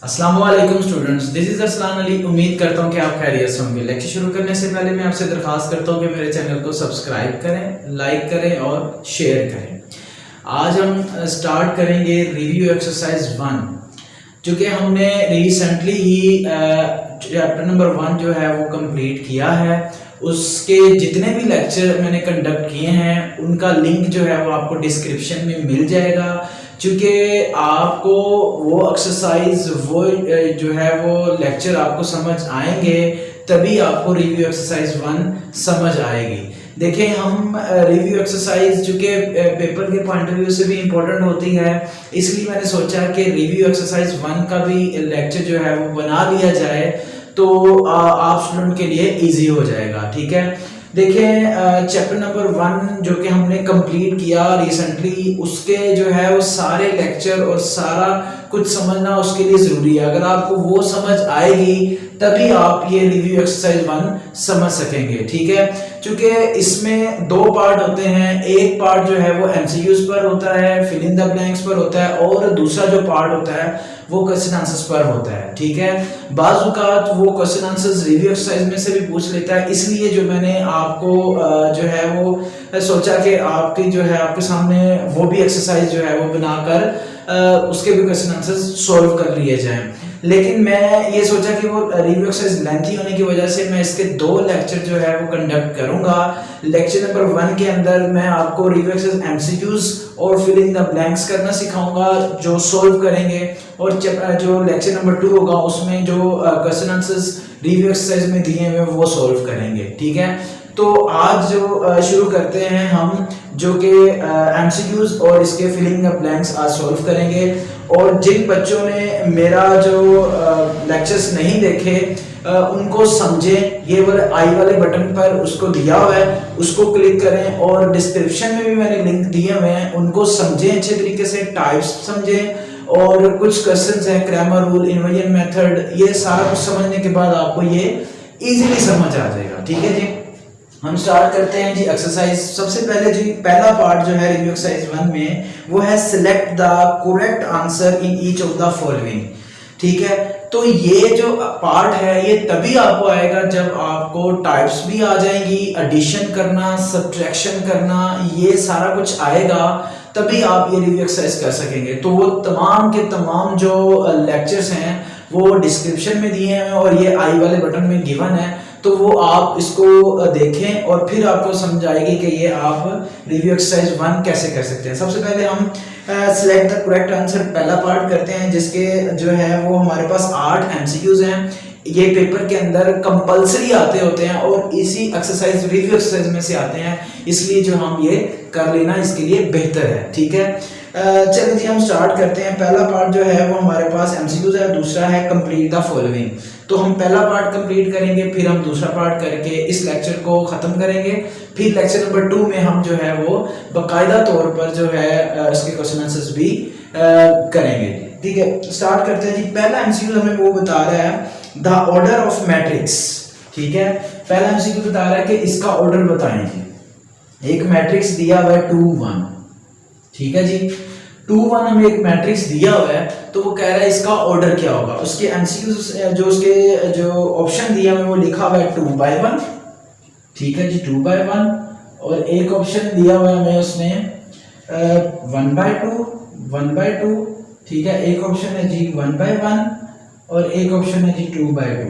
अस्सलाम वालेकुम students, this is Arsalan Ali. उम्मीद करता हूँ कि आप खैरियत से होंगे। लेक्चर शुरू करने से पहले मैं आपसे दरख्वास्त करता हूँ कि मेरे चैनल को सब्सक्राइब करें, लाइक करें और शेयर करें। आज हम स्टार्ट करेंगे रिव्यू एक्सरसाइज 1, जो कि हमने रिसेंटली ही चैप्टर नंबर 1 जो है वो कंप्लीट किया है। उसके जितने भी लेक्चर मैंने कंडक्ट किए हैं उनका लिंक जो है वो आपको डिस्क्रिप्शन में मिल जाएगा। क्योंकि आपको वो एक्सरसाइज वो जो है वो लेक्चर आपको समझ आएंगे, तभी आपको रिव्यू एक्सरसाइज 1 समझ आएगी। देखें, हम रिव्यू एक्सरसाइज जो कि पेपर के पॉइंट ऑफ व्यू से भी इम्पोर्टेंट होती है, इसलिए मैंने सोचा कि रिव्यू एक्सरसाइज 1 का भी लेक्चर जो है वो बना लिया जाए, तो आप स्टूडेंट के लिए इजी हो जाएगा। ठीक है, देखें चैप्टर नंबर 1 जो कि हमने कंप्लीट किया रिसेंटली, उसके जो है वो सारे लेक्चर और सारा कुछ समझना उसके लिए ज़रूरी है। अगर आपको वो समझ आएगी तभी आप ये रिव्यू एक्सरसाइज 1 समझ सकेंगे। ठीक है, क्योंकि इसमें 2 पार्ट होते हैं। एक पार्ट जो है वो एमसीक्यूज पर होता है, फिल इन द ब्लैंक्स पर होता है, और दूसरा जो पार्ट होता है वो क्वेश्चन आंसर्स पर होता है। ठीक है, बाज़ औक़ात वो क्वेश्चन आंसर्स रिव्यू एक्सरसाइज में से भी पूछ लेता है, इसलिए जो मैंने आपको जो है वो सोचा कि आपकी जो है आपके सामने वो भी एक्सरसाइज जो है वो बनाकर उसके भी क्वेश्चन आंसर्स सॉल्व कर लिए जाएं। लेकिन मैं ये सोचा कि वो रिव्यू एक्सरसाइज लेंथी होने की वजह से मैं इसके 2 लेक्चर जो है वो कंडक्ट करूंगा। लेक्चर नंबर 1 के अंदर मैं आपको रिव्यू एक्सरसाइज एमसीक्यूज और फिल इन द ब्लैंक्स करना सिखाऊंगा, जो सॉल्व करेंगे, और जो लेक्चर नंबर 2 होगा उसमें जो क्वेश्चन आंसर्स रिव्यू एक्सरसाइज में दिए हुए वो सॉल्व करेंगे। ठीक है, तो आज जो शुरू करते हैं हम, जो कि एमसीक्यूज और इसके फिलिंग द ब्लैंक्स आज सॉल्व करेंगे। और जिन बच्चों ने मेरा जो लेक्चर्स नहीं देखे उनको समझें, ये वाले आई वाले बटन पर उसको दिया हुआ है, उसको क्लिक करें, और डिस्क्रिप्शन में भी मैंने लिंक दिए हुए हैं, उनको समझें अच्छे तरीके से, टाइप्स समझें, और कुछ क्वेश्चंस हैं, ग्रामर रूल, इन्वर्जन मेथड, ये सारा कुछ समझने के बाद आपको ये इजीली समझ आ जाएगा। ठीक है जी, हम स्टार्ट करते हैं जी एक्सरसाइज। सबसे पहले जी पहला पार्ट जो है रिव्यू एक्सरसाइज 1 में वो है select the correct answer in each of the following. ठीक है, तो ये जो पार्ट है ये तभी आपको आएगा जब आपको टाइप्स भी आ जाएंगी, एडिशन करना, सब्ट्रैक्शन करना, ये सारा कुछ आएगा, तभी आप ये रिव्यू एक्सरसाइज कर सकेंगे। तो वो तमाम के तमाम जो लेक्चर्स हैं वो डिस्क्रिप्शन में दिए हैं और ये आई वाले बटन में गिवन है, तो वो आप इसको देखें और फिर आपको समझ आएगी कि ये आप रिव्यू एक्सरसाइज 1 कैसे कर सकते हैं। सबसे पहले हम सिलेक्ट द करेक्ट आंसर पहला पार्ट करते हैं, जिसके जो है वो हमारे पास 8 एमसीक्यूज हैं। ये पेपर के अंदर कंपलसरी आते होते हैं और इसी एक्सरसाइज रिव्यू एक्सरसाइज में से आते हैं, इसलिए जो हम ये कर लेना इसके लिए बेहतर है। ठीक है, चलिए जी हम स्टार्ट करते हैं। पहला पार्ट जो है वो हमारे पास एमसीक्यूज है, दूसरा है कंप्लीट द फॉलोइंग। तो हम पहला पार्ट कंप्लीट करेंगे, फिर हम दूसरा पार्ट करके इस लेक्चर को खत्म करेंगे। फिर लेक्चर नंबर 2 में हम जो है वो बाकायदा तौर पर जो है इसके क्वेश्चन आंसर्स भी करेंगे। ठीक है, स्टार्ट करते हैं जी। पहला एमसीक्यू हमें वो बता रहा है द ऑर्डर ऑफ मैट्रिक्स। ठीक है, पहला एमसीक्यू बता रहा है कि इसका ऑर्डर बताएं जी। एक मैट्रिक्स दिया हुआ है 2 1। ठीक है जी, 2 1 हमें एक मैट्रिक्स दिया हुआ है, तो वो कह रहा है इसका ऑर्डर क्या होगा। उसके एमसीक्यू जो उसके जो ऑप्शन दिया हुआ है वो लिखा हुआ है 2 by 1। ठीक है जी, 2 by 1, और एक ऑप्शन दिया हुआ है हमें उसमें 1 by 2 1 by 2। ठीक है, एक ऑप्शन है जी 1 by 1 और एक ऑप्शन है जी 2 by 2।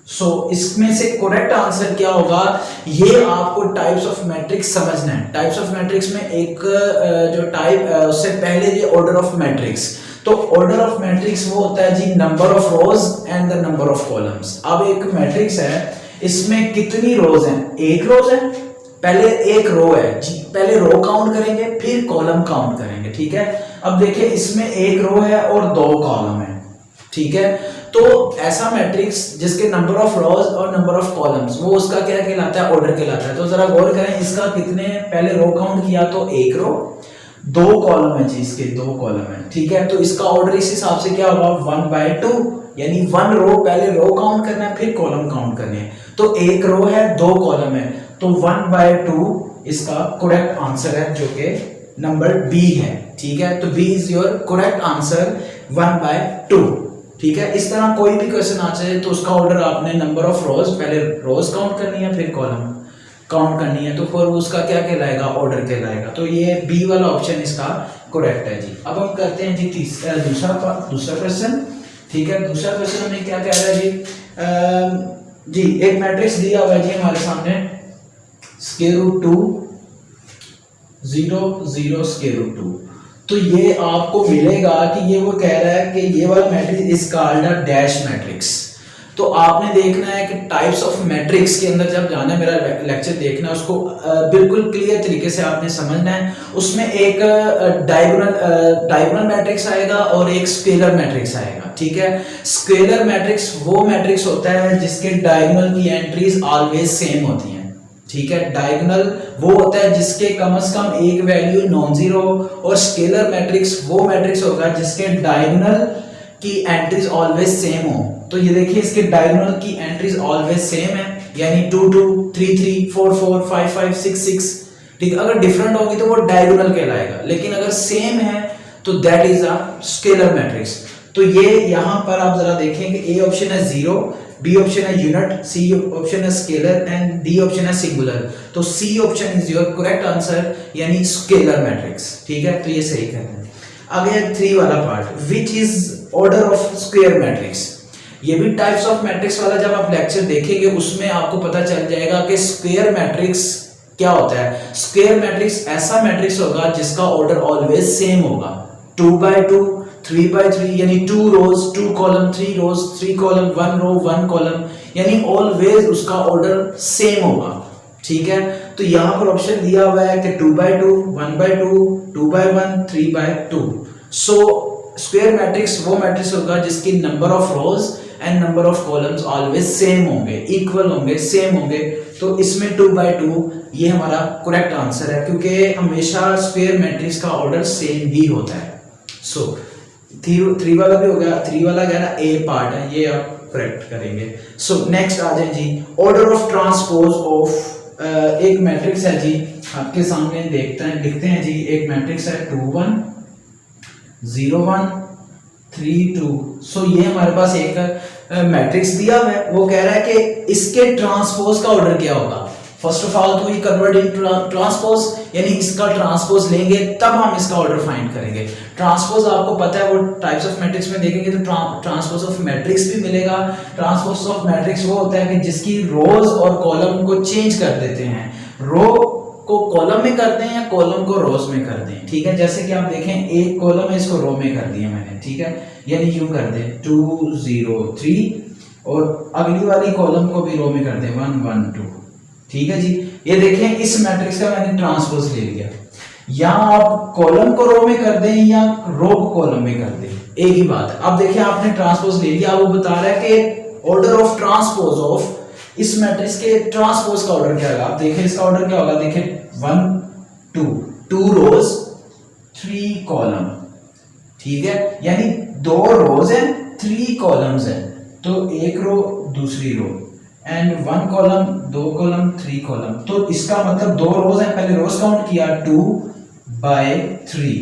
सो इसमें से करेक्ट आंसर क्या होगा, ये आपको टाइप्स ऑफ मैट्रिक्स समझना है। टाइप्स ऑफ मैट्रिक्स में एक जो टाइप उससे पहले ये ऑर्डर ऑफ मैट्रिक्स। तो ऑर्डर ऑफ मैट्रिक्स वो होता है जी number of rows and the number of columns. अब एक मैट्रिक्स है, इसमें कितनी रोज हैं? एक रोज है, पहले एक रो है जी, पहले रो काउंट करेंगे फिर कॉलम काउंट करेंगे। ठीक है, अब देखिए इसमें एक रो है और 2 कॉलम है। ठीक है, तो ऐसा मैट्रिक्स जिसके नंबर ऑफ रोज और नंबर ऑफ कॉलम्स, वो उसका क्या कहलाता है? ऑर्डर कहलाता है। तो जरा गौर करें, इसका कितने पहले रो काउंट किया तो एक रो, 2 कॉलम है जी, इसके 2 कॉलम है। ठीक है, तो इसका ऑर्डर इस हिसाब से क्या होगा 1 by 2, यानी 1 रो पहले रो काउंट करना है फिर कॉलम काउंट करने हैं। तो एक रो है 2 कॉलम है, तो 1 by 2 इसका करेक्ट आंसर है, जो कि नंबर बी है। ठीक है, तो B is your correct answer 1 by 2। ठीक है, इस तरह कोई भी क्वेश्चन आ जाए तो उसका ऑर्डर आपने नंबर ऑफ रोज, पहले रोज काउंट करनी है फिर कॉलम काउंट करनी है, तो फिर उसका क्या कहलाएगा, ऑर्डर कहलाएगा। तो ये बी वाला ऑप्शन इसका करेक्ट है जी। अब हम करते हैं जी दूसरा क्वेश्चन। ठीक है, दूसरा क्वेश्चन हमें क्या कह रहा है जी, एक मैट्रिक्स दिया हुआ है जी हमारे सामने, स्क्वायर रूट 2 0 0 स्क्वायर रूट 2। तो ये आपको मिलेगा कि ये वो कह रहा है कि ये वाला matrix is called a dash matrix. तो आपने देखना है कि टाइप्स ऑफ मैट्रिक्स के अंदर जब जाना है, मेरा लेक्चर देखना है, उसको बिल्कुल क्लियर तरीके से आपने समझना है। उसमें एक डायगोनल मैट्रिक्स आएगा और एक स्केलर मैट्रिक्स आएगा। ठीक है, स्केलर मैट्रिक्स वो मैट्रिक्स होता है जिसके डायगोनल की एंट्रीज ऑलवेज सेम होती हैं। ठीक है, डायगोनल वो होता है जिसके कम से कम एक वैल्यू नॉन जीरो, और स्केलर मैट्रिक्स वो मैट्रिक्स होगा जिसके डायगोनल की एंट्रीज ऑलवेज सेम हो। तो ये देखिए, इसके डायगोनल की एंट्रीज ऑलवेज सेम है, यानी 2 2 3 3 4 4 5 5 6 6। ठीक है, अगर डिफरेंट होगी तो वो डायगोनल कहलाएगा, लेकिन अगर सेम है तो that is a scalar matrix. तो ये यहाँ पर आप जरा देखें कि ए ऑप्शन है 0, बी ऑप्शन है यूनिट, सी ऑप्शन है स्केलर एंड डी ऑप्शन है सिंगुलर। तो C option is your correct answer, यानी स्केलर मैट्रिक्स। ठीक है, तो ये सही कर रहे हैं। आगे 3 वाला part, which is order of square matrix. ये भी टाइप्स ऑफ मैट्रिक्स वाला जब आप लेक्चर देखेंगे उसमें आपको पता चल जाएगा कि स्क्वायर मैट्रिक्स क्या होता है। स्क्वायर मैट्रिक्स ऐसा मैट्रिक्स होगा जिसका ऑर्डर ऑलवेज सेम होगा, 2 by 2 3 by 3, यानी 2 रोज 2 कॉलम 3 रोज 3 कॉलम 1 रो 1 कॉलम, यानी ऑलवेज उसका ऑर्डर सेम होगा। ठीक है, तो यहाँ पर ऑप्शन दिया हुआ है कि 2 by 2 1 by 2 2 by 1 3 by 2। So square matrix वो मैट्रिक्स होगा जिसकी number of rows and number of columns always same होंगे, इक्वल होंगे, सेम होंगे। तो इसमें 2 by 2 ये हमारा करेक्ट आंसर है, क्योंकि हमेशा स्क्वायर मैट्रिक्स का ऑर्डर सेम ही होता है। सो 3 वाला भी हो गया, 3 वाला कह रहा ए पार्ट है, ये आप करेक्ट करेंगे। सो नेक्स्ट आ जाए जी, ऑर्डर ऑफ ट्रांसपोज ऑफ एक मैट्रिक्स है जी आपके सामने, लिखते हैं जी, एक मैट्रिक्स है 2 1 0 1 3 2। सो ये हमारे पास एक मैट्रिक्स दिया हुआ है, वो कह रहा है कि इसके ट्रांसपोज का ऑर्डर क्या होगा। फर्स्ट ऑफ ऑल तो ये कन्वर्ट इन ट्रांसपोज, यानी इसका ट्रांसपोज लेंगे तब हम इसका ऑर्डर फाइंड करेंगे। ट्रांसपोज आपको पता है, वो टाइप्स ऑफ मैट्रिक्स में देखेंगे तो ट्रांसपोज ऑफ मैट्रिक्स भी मिलेगा। ट्रांसपोज ऑफ मैट्रिक्स वो होता है कि जिसकी रोज और कॉलम को चेंज कर देते हैं, रो को कॉलम में करते हैं या कॉलम को रोज में करते हैं। ठीक है, जैसे कि आप देखें एक कॉलम है, इसको रो में कर दिया मैंने। ठीक है, यानी यूं कर दे 2 0 3, और अगली वाली कॉलम को भी रो में कर दे 1 1 2। ठीक है जी, ये देखें इस मैट्रिक्स का मैंने ट्रांसपोज ले लिया। या आप कॉलम को रो में कर दें या रो को कॉलम में कर दें, एक ही बात है। अब देखिए आपने ट्रांसपोज ले लिया, वो बता रहा है कि ऑर्डर ऑफ ट्रांसपोज ऑफ इस मैट्रिक्स के ट्रांसपोज का ऑर्डर क्या होगा। आप देखें इसका ऑर्डर क्या होगा, देखें 1 2 2 रोज 3 कॉलम। ठीक है, यानी 2 रोज है 3 कॉलम्स है, तो एक रो दूसरी row and 1 column 2 column 3 column. तो इसका मतलब 2 रोज है, पहले रोज काउंट किया 2 by 3।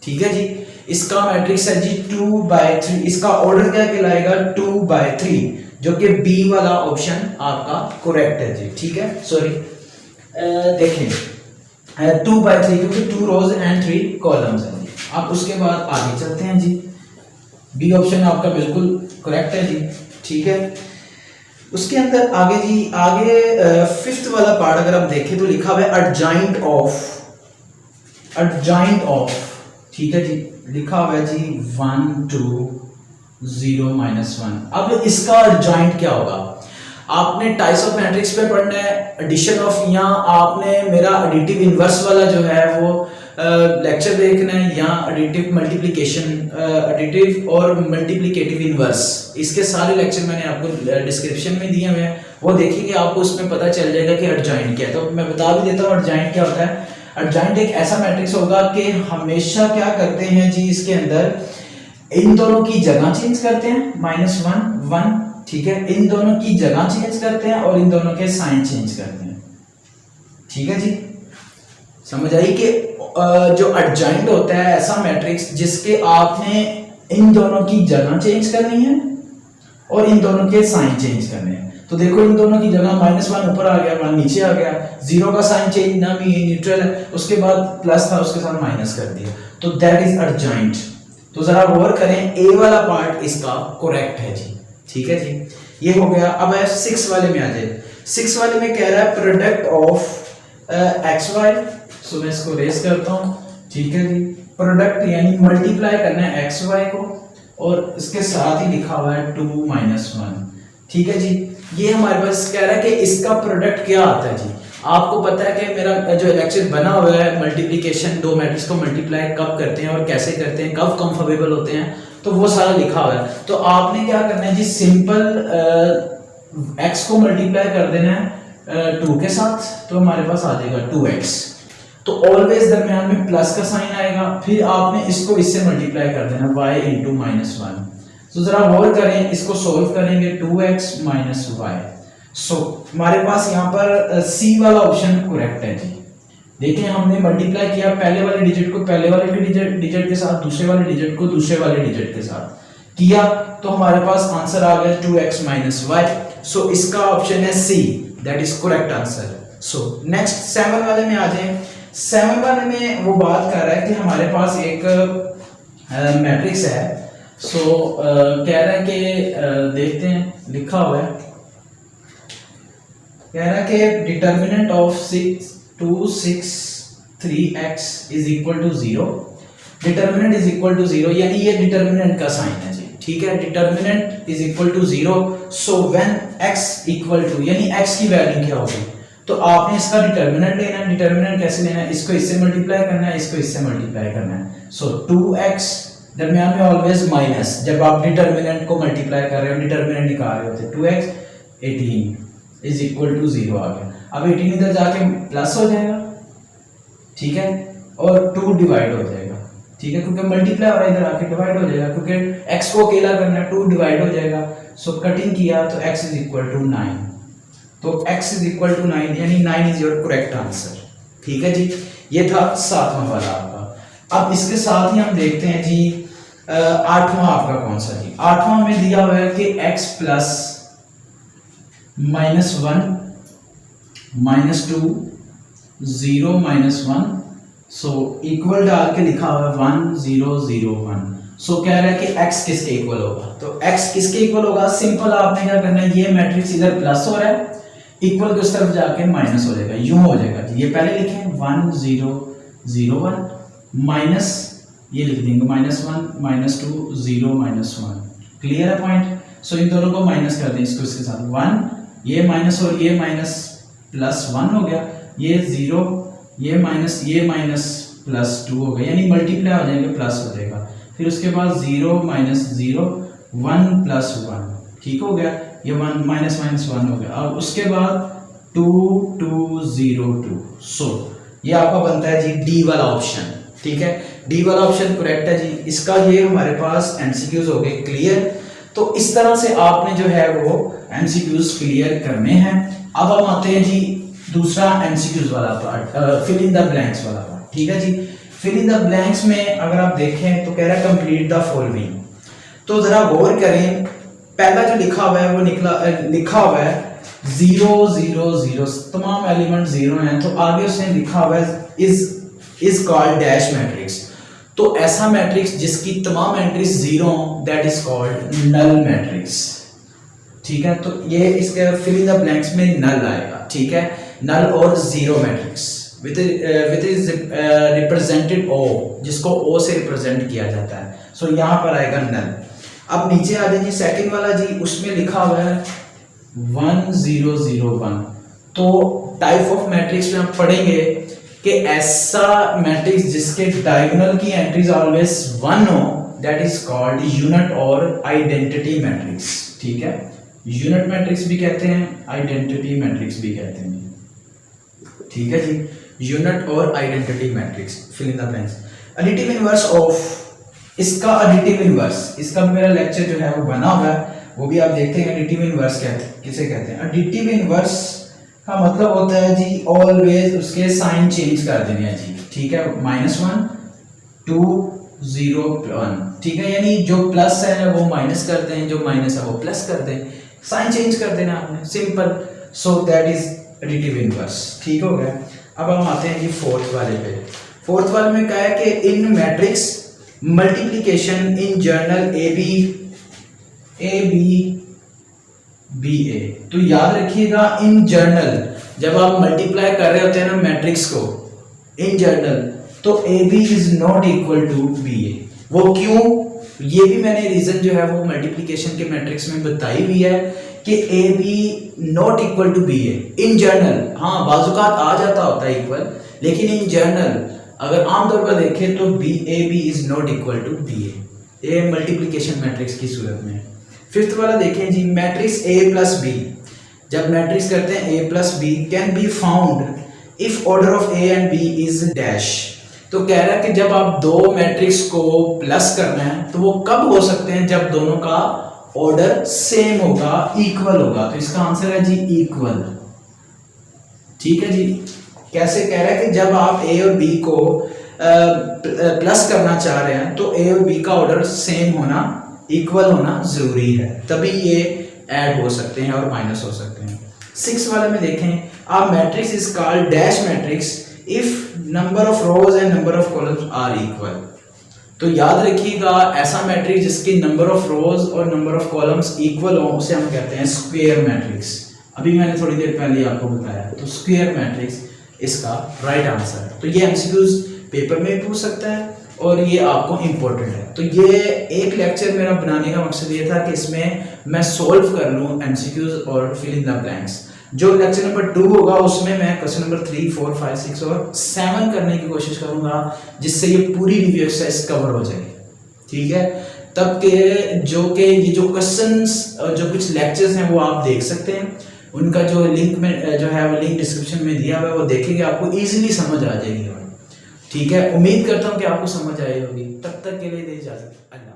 ठीक है जी, इसका मैट्रिक्स है जी 2 by 3। इसका ऑर्डर क्या कहलाएगा, 2 by 3, जो कि बी वाला ऑप्शन आपका करेक्ट है जी। ठीक है, सॉरी देखें 2 by 3 क्योंकि 2 रोज एंड 3 कॉलम्स हैं। आप उसके बाद आगे चलते हैं जी, बी ऑप्शन आपका बिल्कुल करेक्ट है जी। ठीक है, उसके अंदर आगे जी, आगे 5th वाला पार्ट अगर आप देखें तो लिखा हुआ है एडजॉइंट ऑफ। ठीक है जी, लिखा हुआ है जी 1 2 0 -1। अब इसका एडजॉइंट क्या होगा, आपने टाइप्स ऑफ मैट्रिक्स पे पढ़ना है, एडिशन ऑफ, या आपने मेरा एडिटिव इनवर्स वाला जो है वो लेक्चर देखना है, या एडिटिव मल्टीप्लिकेशन, एडिटिव और मल्टीप्लिकेटिव इनवर्स। इसके सारे लेक्चर मैंने आपको डिस्क्रिप्शन में दिए हुए हैं, वो देखेंगे, आपको उसमें पता चल जाएगा कि एडजॉइंट क्या है। तो मैं बता भी देता हूँ एडजॉइंट क्या होता है। एडजॉइंट एक ऐसा मैट्रिक्स होगा कि हमेशा क्या करते हैं जी, इसके अंदर इन दोनों की जगह चेंज करते हैं, -1 1। ठीक है, इन दोनों की जगह चेंज करते हैं और इन दोनों के साइन चेंज करते हैं। ठीक है जी, समझ आई कि जो एडजॉइंट होता है ऐसा मैट्रिक्स जिसके आपने इन दोनों की जगह चेंज करनी है और इन दोनों के साइन चेंज करने हैं। तो देखो इन दोनों की जगह -1 ऊपर आ गया, 1 नीचे आ गया, 0 का साइन चेंज ना भी न्यूट्रल है, उसके बाद प्लस था उसके साथ माइनस कर दिया, तो दैट इज अर्जेंट। तो जरा गौर करें, ए वाला पार्ट इसका करेक्ट है जी, ठीक है जी, ये हो गया। अब है 6 वाले में आ जाए। 6 वाले में कह रहा है प्रोडक्ट ऑफ एक्स वाई, सो मैं इसको रेस करता हूँ, ठीक है जी। प्रोडक्ट यानी मल्टीप्लाई करना है एक्स वाई को और इसके साथ ही लिखा हुआ है 2 - 1, ठीक है जी। ये हमारे पास कह रहा है कि इसका प्रोडक्ट क्या आता है जी। आपको पता है कि मेरा जो लेक्चर बना हुआ है मल्टीप्लिकेशन, दो मैट्रिक्स को मल्टीप्लाई कब करते हैं और कैसे करते हैं, कब कंफर्मेबल होते हैं, तो वो सारा लिखा हुआ है। तो आपने क्या करना है जी, सिंपल x को मल्टीप्लाई कर देना है 2 के साथ, तो हमारे पास आ जाएगा 2x। तो ऑलवेज दरमियान में प्लस का साइन आएगा, फिर आपने इसको इससे मल्टीप्लाई कर देना y × -1। तो जरा गौर करें, इसको सोल्व करेंगे 2x - y। सो हमारे पास यहाँ पर सी वाला ऑप्शन करेक्ट है जी। देखें हमने मल्टीप्लाई किया पहले वाले डिजिट को पहले वाले डिजिट के साथ, दूसरे वाले डिजिट को दूसरे वाले डिजिट के साथ किया, तो हमारे पास आंसर आ गया 2x - y। सो इसका ऑप्शन है C, that is correct answer. So next 7 वाले में आ जाए। 7 वाले में वो बात कर रहा है कि हमारे पास एक मैट्रिक्स है। सो कह रहा है कि देखते हैं, लिखा हुआ है, कह रहा है कि determinant of 6 2 6 3x is equal to 0। Determinant is equal to 0 यानी ये डिटर्मिनेंट का साइन है जी, ठीक है। Determinant is equal to 0, so when x equal to यानी x की वैल्यू क्या होगी, तो आपने इसका डिटर्मिनेंट लेना है। डिटर्मिनेंट कैसे लेना है, इसको इससे मल्टीप्लाई करना है, इसको इससे मल्टीप्लाई करना है। सो 2x दरमियान में ऑलवेज माइनस, जब आप डिटर्मिनेंट को मल्टीप्लाई कर रहे हो, डिटर्मिनेंट निकाल रहे होते, 2x 18 इज इक्वल टू 0 आ गया। अब 18 इधर जाके प्लस हो जाएगा, ठीक है, और 2 डिवाइड हो जाएगा, ठीक है, क्योंकि मल्टीप्लाई हो रहा है, इधर आके डिवाइड हो जाएगा, क्योंकि x को अकेला करना है, 2 डिवाइड हो जाएगा। सो कटिंग किया तो x इज इक्वल टू 9, तो x इज इक्वल टू 9 यानी 9 इज योर करेक्ट आंसर, ठीक है जी। ये था 7वां वाला आपका। अब इसके साथ ही हम देखते हैं जी 8वां आपका कौन सा जी। 8वां में दिया हुआ है कि x प्लस -1 -2 0 -1, सो इक्वल डाल के लिखा हुआ है 1 0 0 1। सो कह रहा है कि x किसके इक्वल होगा, तो x किसके इक्वल होगा, सिंपल आपने क्या करना है, ये मैट्रिक्स इधर प्लस हो रहा है, इक्वल के उस तरफ जाके माइनस हो जाएगा, यूं हो जाएगा जी। ये पहले लिखें 1 0 0 1 माइनस, ये लिख देंगे -1 -2 0 -1। क्लियर है पॉइंट। सो इन दोनों को माइनस कर दें, इसको इसके साथ 1, ये माइनस और ये माइनस प्लस 1 हो गया, ये 0, ये माइनस प्लस 2 हो गया, यानी मल्टीप्लाई हो जाएंगे, प्लस हो जाएगा। फिर उसके बाद 0 -0 1 + 1, ठीक हो गया, ये 1 -1 हो गया। अब उसके बाद 2 2 0 2। सो ये आपका बनता है जी डी वाला ऑप्शन, ठीक है, डी वाला ऑप्शन करेक्ट है जी। इसका ये हमारे पास एमसीक्यूज हो गए क्लियर। तो इस तरह से आपने जो है वो एमसीक्यूज क्लियर करने हैं। अब हम आते हैं जी दूसरा एमसीक्यूज वाला part, fill in the blanks वाला पार्ट, ठीक है जी। फिल इन द ब्लैंक्स में अगर आप देखें तो कह रहा है कंप्लीट द फॉलोइंग। तो जरा गौर करें, पहला जो लिखा हुआ है वो लिखा हुआ है 0 0 0, तमाम एलिमेंट 0 हैं, तो आगे उसने लिखा हुआ है इज कॉल्ड डैश मैट्रिक्स। तो ऐसा मैट्रिक्स जिसकी तमाम entries 0 that is called null matrix, ठीक है। तो ये इसके फिल इन द ब्लैंक्स में नल आएगा, ठीक है, नल और 0 मैट्रिक्स विद इज रिप्रेजेंटेड ओ, जिसको ओ से रिप्रेजेंट किया जाता है। सो यहाँ पर आएगा नल। अब नीचे आ जाइए सेकंड वाला जी, उसमें लिखा हुआ है 1 0 0 1। तो टाइप ऑफ मैट्रिक्स में हम पढ़ेंगे कि ऐसा मैट्रिक्स जिसके डायगोनल की एंट्रीज ऑलवेज 1 हो, दैट इज कॉल्ड यूनिट और आइडेंटिटी मैट्रिक्स, ठीक है। यूनिट मैट्रिक्स भी कहते हैं, आइडेंटिटी मैट्रिक्स भी कहते हैं, ठीक है जी। यूनिट और identity matrix, fill in the blanks. Additive inverse of, इसका एडिटिव इनवर्स, इसका मेरा लेक्चर जो है वो बना हुआ है, वो भी आप देखते हैं। एडिटिव इनवर्स किसे कहते हैं। एडिटिव इनवर्स का मतलब होता है जी ऑलवेज उसके साइन चेंज कर देने हैं जी, ठीक है। -1 2 0 1, ठीक है, यानी जो प्लस है वो माइनस कर दें, जो माइनस है वो प्लस कर दें, साइन चेंज कर देना आपने, simple. So that is additive inverse, ठीक हो गया। अब हम आते हैं जी फोर्थ वाले पे। फोर्थ वाले में क्या है कि in matrix multiplication in general A B B A, तो याद रखिएगा इन जर्नल जब आप मल्टीप्लाई कर रहे होते हैं ना मैट्रिक्स को इन जर्नल, तो A B is not equal to B A. वो क्यों, ये भी मैंने रीजन जो है वो मल्टीप्लिकेशन के मैट्रिक्स में बताई हुई है कि A B not equal to B A in general. हाँ, बाजुकात आ जाता होता है इक्वल, लेकिन इन जर्नल अगर आमतौर पर देखें तो B A B is not equal to B A multiplication matrix की सूरत में। फिफ्थ वाला देखें जी, मैट्रिक्स ए प्लस बी, जब मैट्रिक्स करते हैं A plus B can be found if order of A and B is dash. तो कह रहा है कि जब आप दो मैट्रिक्स को प्लस करना है तो वो कब हो सकते हैं, जब दोनों का ऑर्डर सेम होगा, इक्वल होगा। तो इसका आंसर है जी इक्वल, ठीक है जी। कैसे कह रहा है कि जब आप ए और बी को प्लस करना चाह रहे हैं तो ए और बी का ऑर्डर सेम होना, इक्वल होना जरूरी है, तभी ये ऐड हो सकते हैं और माइनस हो सकते हैं। 6 वाले में देखें, आप matrix is called dash matrix if number of rows and number of columns are equal. तो याद रखिएगा ऐसा मैट्रिक्स जिसकी नंबर ऑफ रोज और नंबर ऑफ कॉलम्स इक्वल हो उसे हम कहते हैं स्क्वायर मैट्रिक्स। अभी मैंने थोड़ी देर पहले आपको बताया, तो स्क्वायर मैट्रिक्स इसका राइट आंसर है। तो ये एमसीक्यूज पेपर में भी पूछ सकता है और ये आपको इम्पोर्टेंट है। तो ये एक लेक्चर मेरा बनाने का मकसद ये था कि इसमें मैं सोल्व कर लूँ एमसीक्यूज और फिल इन द ब्लैंक्स। जो लेक्चर नंबर 2 होगा उसमें मैं क्वेश्चन नंबर 3, 4, 5, 6 और 7 करने की कोशिश करूंगा, जिससे ये पूरी रिव्यू एक्सरसाइज कवर हो जाए, ठीक है। तब के ये जो क्वेश्चंस और जो कुछ लेक्चर्स हैं वो आप देख सकते हैं, उनका जो लिंक में जो है वो लिंक डिस्क्रिप्शन में दिया हुआ है, वो देखेंगे, आपको ईजिली समझ आ जाएगी, ठीक है। उम्मीद करता हूँ कि आपको समझ आई होगी। तब तक के लिए दे इजाजत, अल्लाह।